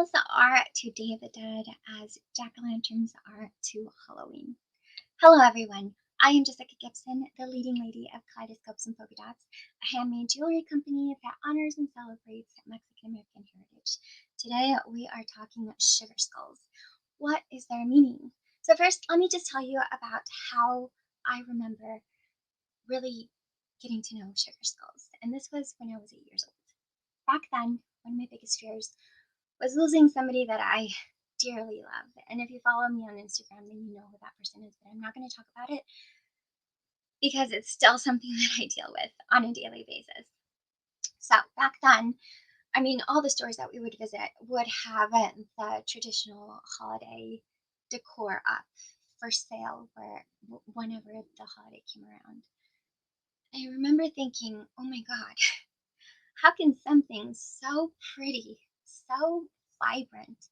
Candles are to Day of the Dead as jack-o'-lanterns are to Halloween. Hello, everyone. I am Jessica Gibson, the leading lady of Kaleidoscopes and Polka Dots, a handmade jewelry company that honors and celebrates Mexican American heritage. Today, we are talking sugar skulls. What is their meaning? So, first, let me just tell you about how I remember really getting to know sugar skulls. And this was when I was 8 years old. Back then, one of my biggest fears was losing somebody that I dearly love. And if you follow me on Instagram, then you know who that person is, but I'm not going to talk about it because it's still something that I deal with on a daily basis. So back then, I mean, all the stores that we would visit would have the traditional holiday decor up for sale whenever the holiday came around. I remember thinking, oh my God, how can something so pretty, so vibrant,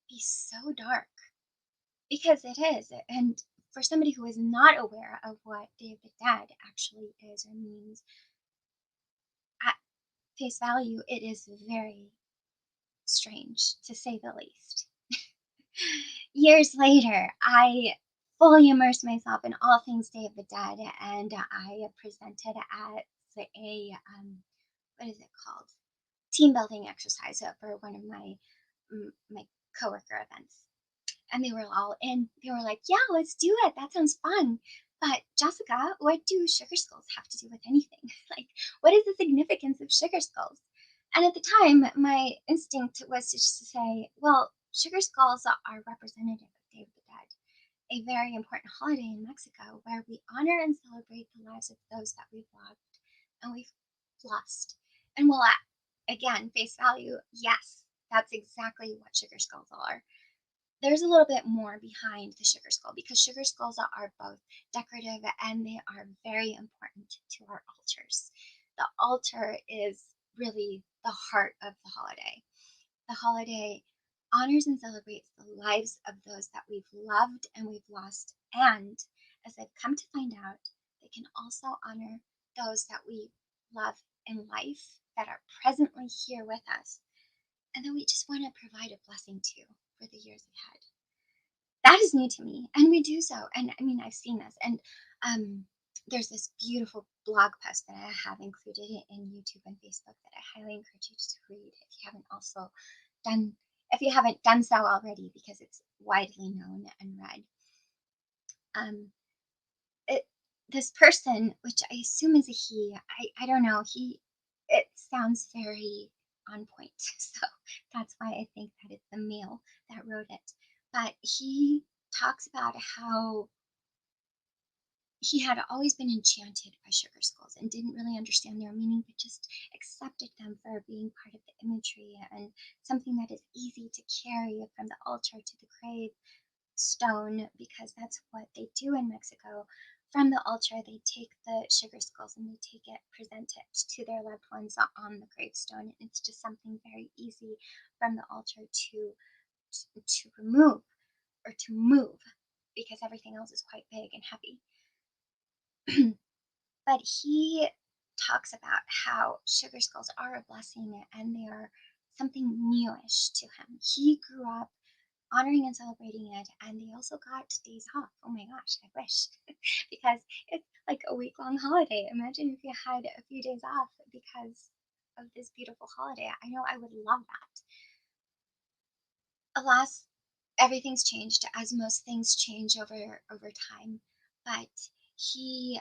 be so dark? Because it is, and for somebody who is not aware of what Day of the Dead actually is or means, at face value, it is very strange, to say the least. Years later, I fully immersed myself in all things Day of the Dead, and I presented at what is it called? Team building exercise for one of my coworker events. And they were all in. They were like, "Yeah, let's do it. That sounds fun." But Jessica, what do sugar skulls have to do with anything? Like, what is the significance of sugar skulls? And at the time, my instinct was to just say, well, sugar skulls are representative of Day of the Dead, a very important holiday in Mexico where we honor and celebrate the lives of those that we've loved and we've lost. And while again, face value, yes, that's exactly what sugar skulls are. There's a little bit more behind the sugar skull because sugar skulls are both decorative and they are very important to our altars. The altar is really the heart of the holiday. The holiday honors and celebrates the lives of those that we've loved and we've lost. And as I've come to find out, they can also honor those that we love in life that are presently here with us and that we just want to provide a blessing to for the years ahead. That is new to me, and we do so. And I mean, I've seen this, and there's this beautiful blog post that I have included in YouTube and Facebook that I highly encourage you to read done if you haven't done so already, because it's widely known and read. Um, it, this person, which I assume is a he, I don't know, it sounds very on point, so that's why I think that it's the male that wrote it. But he talks about how he had always been enchanted by sugar skulls and didn't really understand their meaning, but just accepted them for being part of the imagery and something that is easy to carry from the altar to the grave stone, because that's what they do in Mexico. From the altar, they take the sugar skulls and they take it, present it to their loved ones on the gravestone. And it's just something very easy from the altar to remove or to move because everything else is quite big and heavy. But he talks about how sugar skulls are a blessing and they are something newish to him. He grew up honoring and celebrating it, and they also got days off. Oh my gosh, I wish. Because it's like a week-long holiday. Imagine if you had a few days off because of this beautiful holiday. I know I would love that. Alas, everything's changed, as most things change over time. But he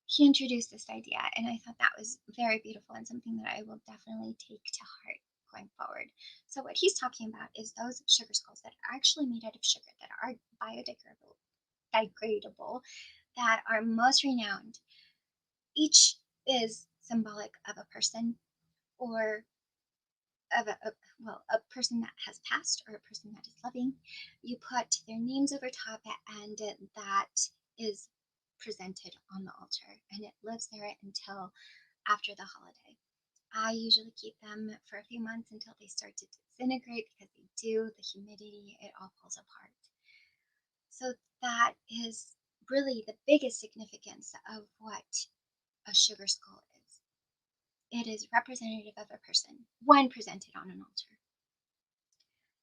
he introduced this idea, and I thought that was very beautiful and something that I will definitely take to heart going forward. So what he's talking about is those sugar skulls that are actually made out of sugar, that are biodegradable, that are most renowned. Each is symbolic of a person or a person that has passed or a person that is living. You put their names over top, and that is presented on the altar, and it lives there until after the holiday. I usually keep them for a few months until they start to disintegrate, because they do, the humidity, it all falls apart. So that is really the biggest significance of what a sugar skull is. It is representative of a person when presented on an altar.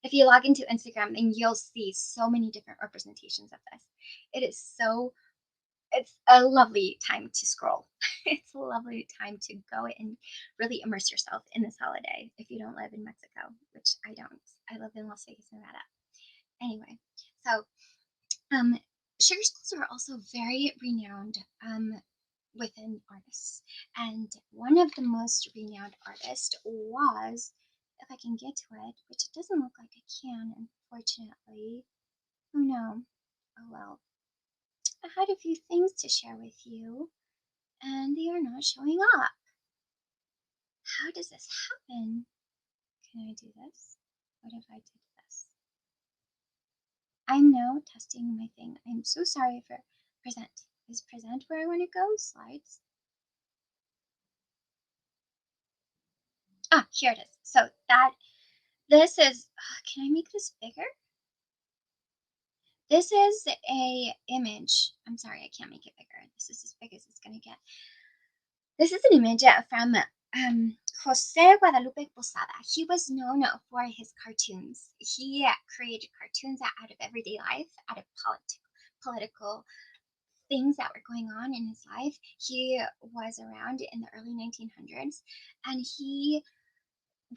If you log into Instagram, then you'll see so many different representations of this. It is so it's a lovely time to scroll. It's a lovely time to go and really immerse yourself in this holiday if you don't live in Mexico, which I don't. I live in Las Vegas, Nevada. Anyway, so um, sugar skulls are also very renowned within artists, and one of the most renowned artists was, if I can get to it, which it doesn't look like I can, unfortunately. Oh no. Oh well. I had a few things to share with you, and they are not showing up. How does this happen? Can I do this? What if I did this? I'm now testing my thing. I'm so sorry for present. Is present where I want to go? Slides. Ah, here it is. So this is, can I make this bigger? This is a image. I'm sorry, I can't make it bigger. This is as big as it's going to get. This is an image from Jose Guadalupe Posada. He was known for his cartoons. He created cartoons out of everyday life, out of political things that were going on in his life. He was around in the early 1900s, and he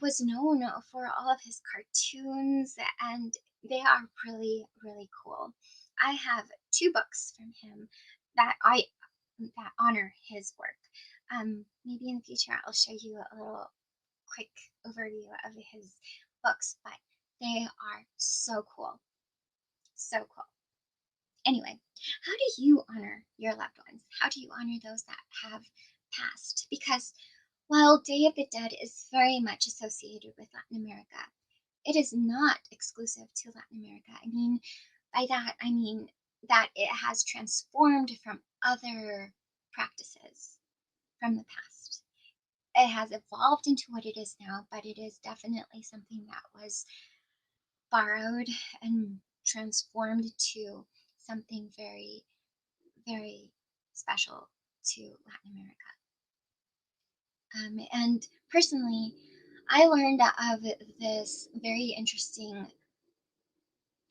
was known for all of his cartoons, and they are really, really cool. I have two books from him that I that honor his work. Maybe in the future I'll show you a little quick overview of his books, but they are so cool. So cool. Anyway, how do you honor your loved ones? How do you honor those that have passed? Because while Day of the Dead is very much associated with Latin America, it is not exclusive to Latin America. I mean, by that, I mean that it has transformed from other practices from the past. It has evolved into what it is now, but it is definitely something that was borrowed and transformed to something very, very special to Latin America. And personally, I learned of this very interesting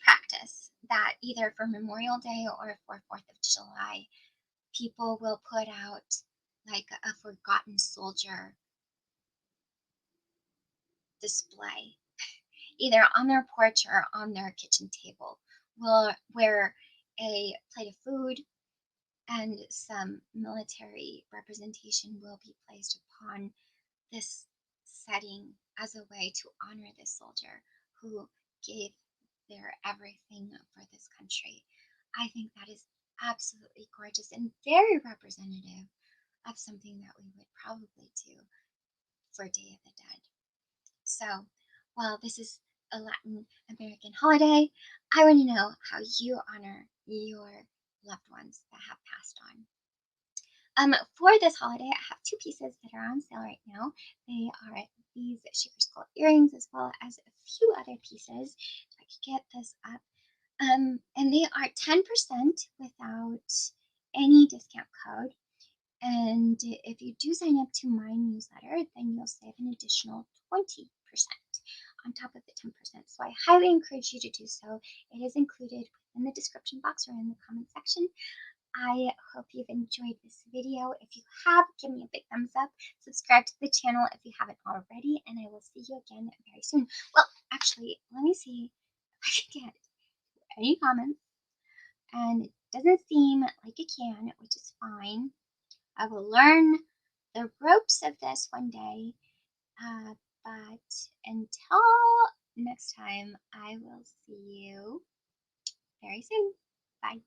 practice that either for Memorial Day or for 4th of July, people will put out like a forgotten soldier display, either on their porch or on their kitchen table, where a plate of food and some military representation will be placed upon this setting as a way to honor this soldier who gave their everything for this country. I think that is absolutely gorgeous and very representative of something that we would probably do for Day of the Dead. So, while this is a Latin American holiday, I want to know how you honor your loved ones that have passed on. For this holiday, I have two pieces that are on sale right now. They are these sugar skull earrings as well as a few other pieces. If I could get this up. And they are 10% without any discount code. And if you do sign up to my newsletter, then you'll save an additional 20% on top of the 10%. So I highly encourage you to do so. It is included in the description box or in the comment section. I hope you've enjoyed this video. If you have, give me a big thumbs up. Subscribe to the channel if you haven't already, and I will see you again very soon. Well, actually, let me see if I can get any comments. And it doesn't seem like it can, which is fine. I will learn the ropes of this one day. But until next time, I will see you very soon. Bye.